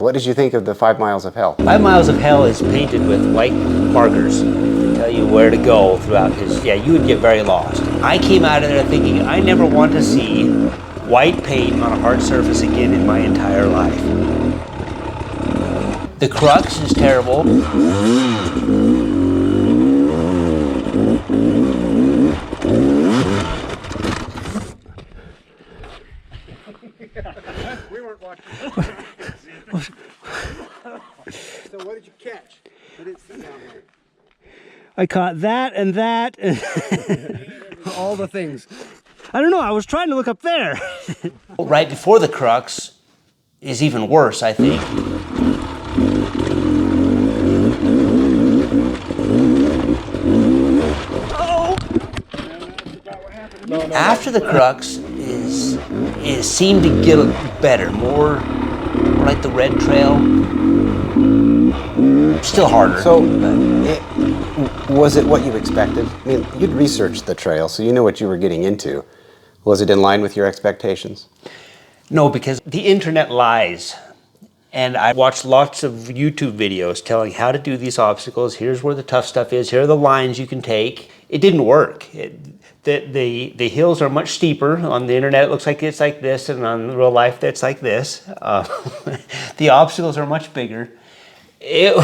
What did you think of the 5 miles of hell? 5 miles of hell is painted with white markers to tell you where to go throughout his, yeah, you would get very lost. I came out of there thinking I never want to see white paint on a hard surface again in my entire life. The Crux is terrible. We weren't watching. So what did you catch? I didn't sit down there. I caught that and that. All the things. I don't know, I was trying to look up there. Right before the Crux is even worse, I think. Oh! After the Crux is seemed to get better, more like the red trail. Still harder. So, was it what you expected? I mean, you'd researched the trail, so you knew what you were getting into. Was it in line with your expectations? No, because the internet lies. And I watched lots of YouTube videos telling how to do these obstacles. Here's where the tough stuff is. Here are the lines you can take. It didn't work. The hills are much steeper. On the internet, it looks like it's like this, and on real life, it's like this. The obstacles are much bigger. It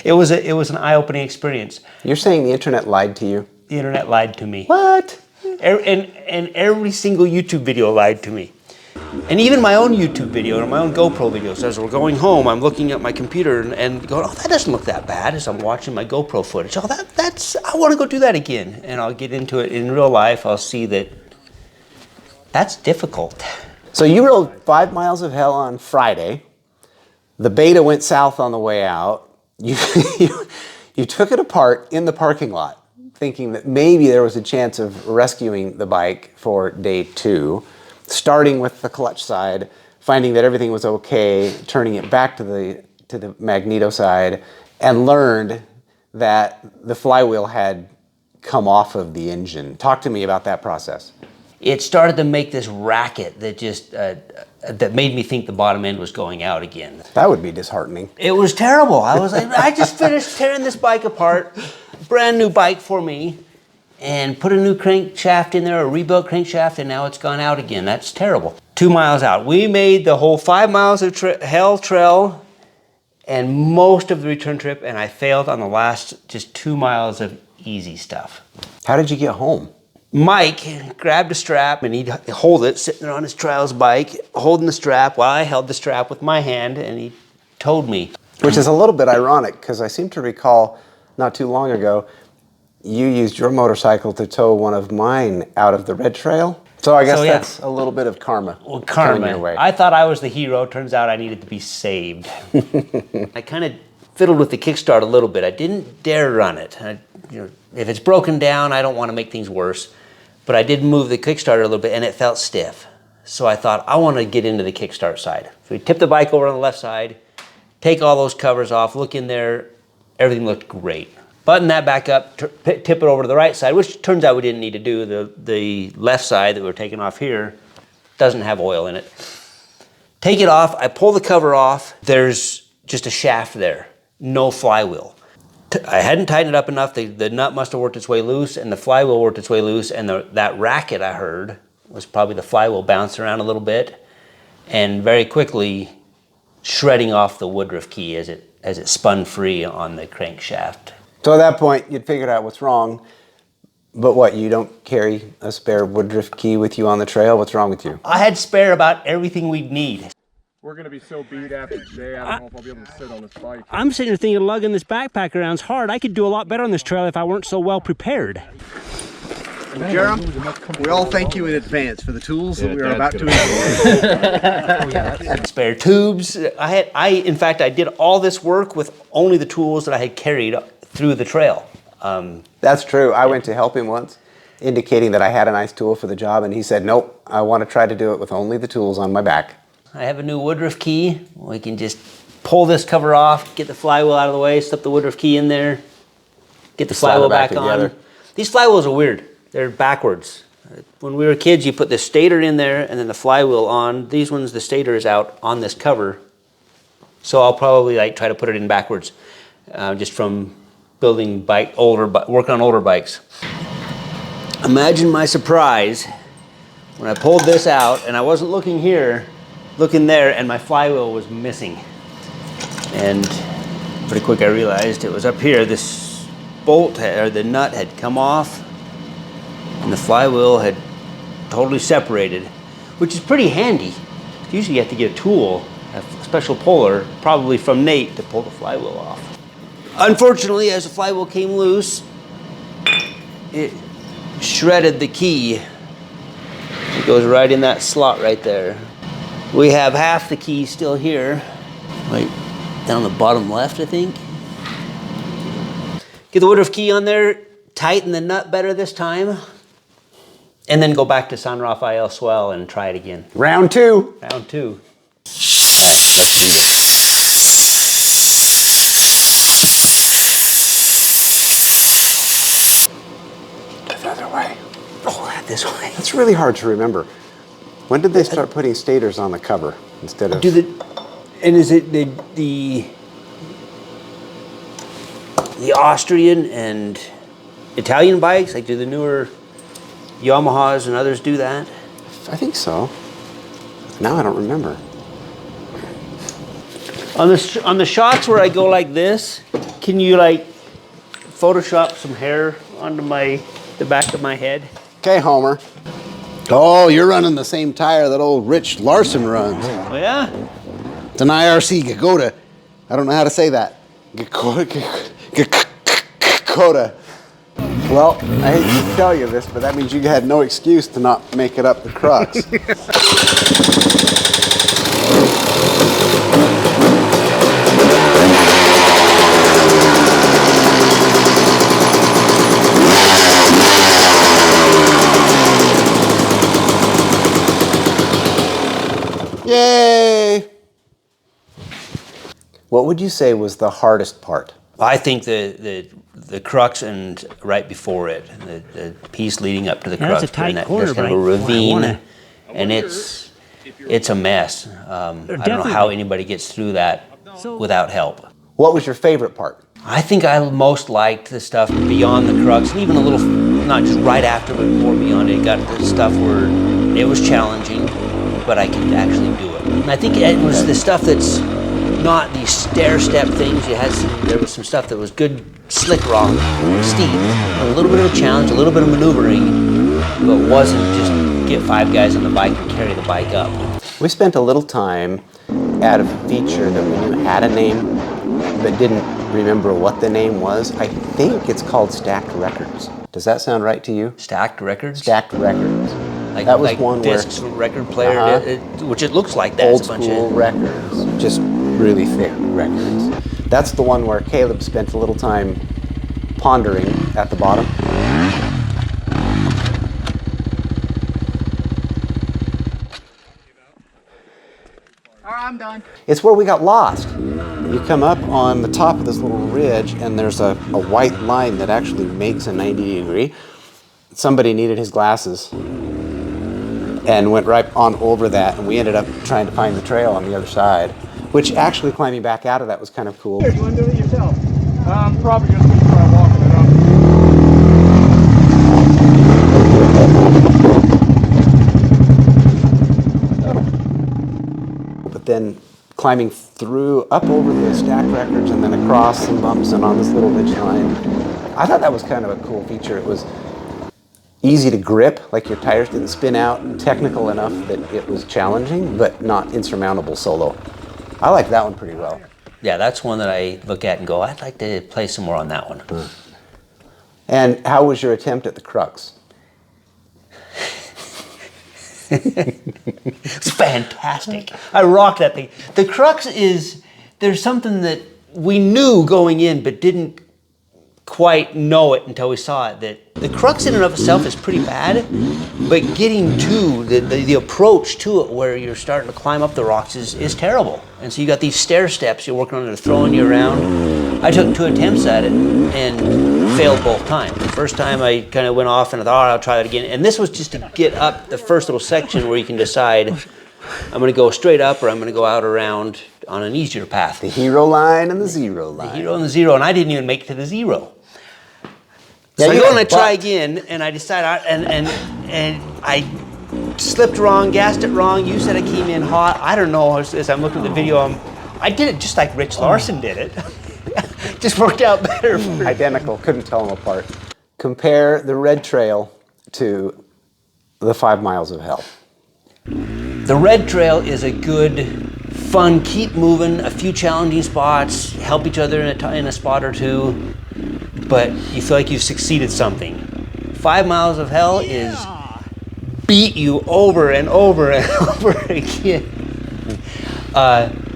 was an eye-opening experience. You're saying the internet lied to you? The internet lied to me. What? And every single YouTube video lied to me. And even my own YouTube video and my own GoPro videos, as we're going home, I'm looking at my computer and going, oh, that doesn't look that bad, as I'm watching my GoPro footage. Oh, I want to go do that again. And I'll get into it in real life. I'll see that that's difficult. So you rode 5 miles of hell on Friday. The beta went south on the way out. You took it apart in the parking lot, thinking that maybe there was a chance of rescuing the bike for day 2. Starting with the clutch side, finding that everything was okay, turning it back to the magneto side, and learned that the flywheel had come off of the engine. Talk to me about that process. It started to make this racket that just that made me think the bottom end was going out again. That would be disheartening. It was terrible. I was like, I just finished tearing this bike apart, brand new bike for me, and put a new crankshaft in there, a rebuilt crankshaft, and now it's gone out again. That's terrible. 2 miles out. We made the whole 5 miles of hell trail and most of the return trip, and I failed on the last just 2 miles of easy stuff. How did you get home? Mike grabbed a strap and he'd hold it, sitting there on his trials bike, holding the strap while I held the strap with my hand, and he towed me. Which is a little bit ironic, because I seem to recall not too long ago, you used your motorcycle to tow one of mine out of the red trail. So I guess that's a little bit of karma. Well, karma. Your way. I thought I was the hero. Turns out I needed to be saved. I kind of fiddled with the kickstart a little bit. I didn't dare run it. If it's broken down, I don't want to make things worse. But I did move the kickstarter a little bit, and it felt stiff. So I thought, I want to get into the kickstart side. So we tipped the bike over on the left side, take all those covers off, look in there. Everything looked great. Button that back up, tip it over to the right side, which turns out we didn't need to do. The left side that we're taking off here doesn't have oil in it. Take it off, I pull the cover off, there's just a shaft there, no flywheel. I hadn't tightened it up enough, the nut must have worked its way loose, and the flywheel worked its way loose, and that racket I heard was probably the flywheel bouncing around a little bit, and very quickly shredding off the woodruff key as it spun free on the crankshaft. So at that point, you'd figured out what's wrong. But what, you don't carry a spare woodruff key with you on the trail? What's wrong with you? I had spare about everything we'd need. We're going to be so beat after today, I don't know if I'll be able to sit on this bike. I'm sitting here thinking lugging this backpack around's hard. I could do a lot better on this trail if I weren't so well prepared. Jerem, we all thank you in advance for the tools that we are about to enjoy. Spare tubes. In fact, I did all this work with only the tools that I had carried through the trail. That's true. I went to help him once, indicating that I had a nice tool for the job, and he said, nope, I want to try to do it with only the tools on my back. I have a new woodruff key. We can just pull this cover off, get the flywheel out of the way, slip the woodruff key in there, get the flywheel back on. These flywheels are weird. They're backwards. When we were kids, you put the stator in there and then the flywheel on. These ones, the stator is out on this cover. So I'll probably like try to put it in backwards, just from building work on older bikes. Imagine my surprise when I pulled this out and I wasn't looking here, looking there, and my flywheel was missing. And pretty quick I realized it was up here. This bolt or the nut had come off and the flywheel had totally separated, which is pretty handy. Usually you have to get a tool, a special puller, probably from Nate, to pull the flywheel off. Unfortunately, as the flywheel came loose, it shredded the key. It goes right in that slot right there. We have half the key still here, right down the bottom left, I think. Get the Woodruff key on there, tighten the nut better this time, and then go back to San Rafael swell and try it again. Round two. Round two. Let's do this. The other way. Oh, this way. That's really hard to remember. When did they start putting stators on the cover instead of... And is it the Austrian and Italian bikes? Like, do the newer Yamahas and others do that? I think so. Now I don't remember. On the shots where I go like this, can you like Photoshop some hair onto the back of my head? Okay, Homer. Oh, you're running the same tire that old Rich Larson runs. Oh yeah? It's an IRC Gekkota. I don't know how to say that. Gekkota. Well, I hate to tell you this, but that means you had no excuse to not make it up the Crux. Yay! What would you say was the hardest part? I think the Crux and right before it, the piece leading up to the Crux, that's a tight there's corner, kind of a ravine, and it's a mess. I don't know how anybody gets through that without help. What was your favorite part? I think I most liked the stuff beyond the Crux, and even a little, not just right after, but more beyond it. Got the stuff where it was challenging, but I could actually do it. And I think it was the stuff that's not these stair-step things. There was some stuff that was good slick rock, steep, a little bit of a challenge, a little bit of maneuvering, but wasn't just get 5 guys on the bike and carry the bike up. We spent a little time at a feature that we knew had a name, but didn't remember what the name was. I think it's called Stacked Records. Does that sound right to you? Stacked Records? Stacked Records. Like, that was like one discs, where record player, which it looks like that. old It's a bunch school of records, just really thick records. That's the one where Caleb spent a little time pondering at the bottom. I'm done. It's where we got lost. You come up on the top of this little ridge and there's a white line that actually makes a 90 degree. Somebody needed his glasses and went right on over that, and we ended up trying to find the trail on the other side, which actually climbing back out of that was kind of cool. You want to do it yourself? I'm probably just going to try walking it up. But then climbing through, up over the Stacked Records and then across some bumps and on this little ridge line, I thought that was kind of a cool feature. It was easy to grip, like your tires didn't spin out, technical enough that it was challenging, but not insurmountable solo. I like that one pretty well. Yeah, that's one that I look at and go, I'd like to play some more on that one. And how was your attempt at the Crux? It's fantastic. I rock that thing. The Crux there's something that we knew going in, but didn't quite know it until we saw it, that the Crux in and of itself is pretty bad, but getting to the approach to it where you're starting to climb up the rocks is terrible. And so you got these stair steps you're working on that are throwing you around. I took 2 attempts at it and failed both times. The first time I kind of went off and I thought, oh, I'll try that again. And this was just to get up the first little section where you can decide, I'm going to go straight up or I'm going to go out around on an easier path. The hero line and the zero line. The hero and the zero, and I didn't even make it to the zero. Yeah, So I you go got and I try bucked. again, and I decide, and I slipped wrong, gassed it wrong. You said I came in hot. I don't know. As I'm looking at the video, I did it just like Rich Larson did it. Just worked out better. Identical, couldn't tell them apart. Compare the red trail to the 5 miles of hell. The red trail is a good, fun, keep moving, a few challenging spots, help each other in a spot or two, but you feel like you've succeeded something. 5 miles of hell is beat you over and over and over again.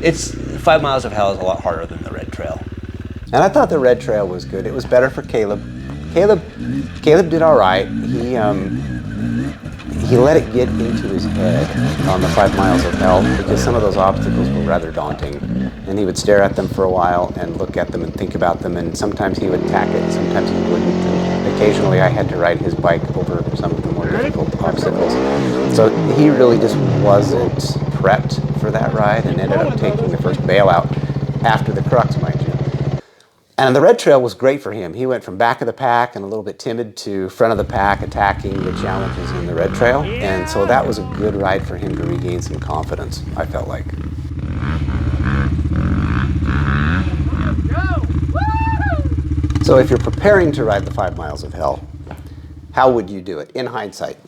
It's 5 miles of hell is a lot harder than the red trail. And I thought the red trail was good. It was better for Caleb. Caleb did all right. He let it get into his head on the 5 miles of hell because some of those obstacles were rather daunting. And he would stare at them for a while and look at them and think about them, and sometimes he would tack it and sometimes he wouldn't. And occasionally I had to ride his bike over some of the more difficult obstacles. So he really just wasn't prepped for that ride and ended up taking the first bailout after the Crux, mind you. And the red trail was great for him. He went from back of the pack and a little bit timid to front of the pack, attacking the challenges in the red trail. And so that was a good ride for him to regain some confidence, I felt like. So if you're preparing to ride the 5 miles of hell, how would you do it in hindsight?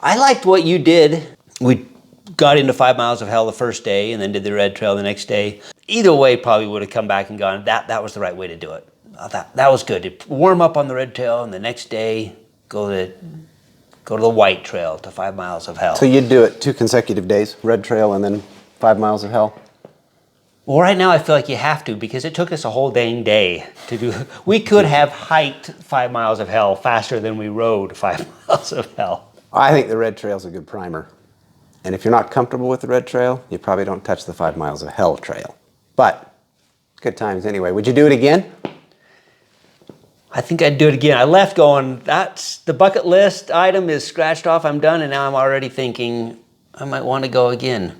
I liked what you did. We got into 5 miles of hell the first day and then did the red trail the next day. Either way, probably would have come back and gone, that was the right way to do it. That was good. To warm up on the red trail and the next day go to the white trail to 5 miles of hell. So you'd do it 2 consecutive days, red trail and then 5 miles of hell? Well, right now I feel like you have to because it took us a whole dang day to do. We could have hiked 5 miles of hell faster than we rode 5 miles of hell. I think the red trail's a good primer. And if you're not comfortable with the red trail, you probably don't touch the 5 miles of hell trail. But good times anyway. Would you do it again? I think I'd do it again. I left going, that's the bucket list item is scratched off, I'm done, and now I'm already thinking I might want to go again.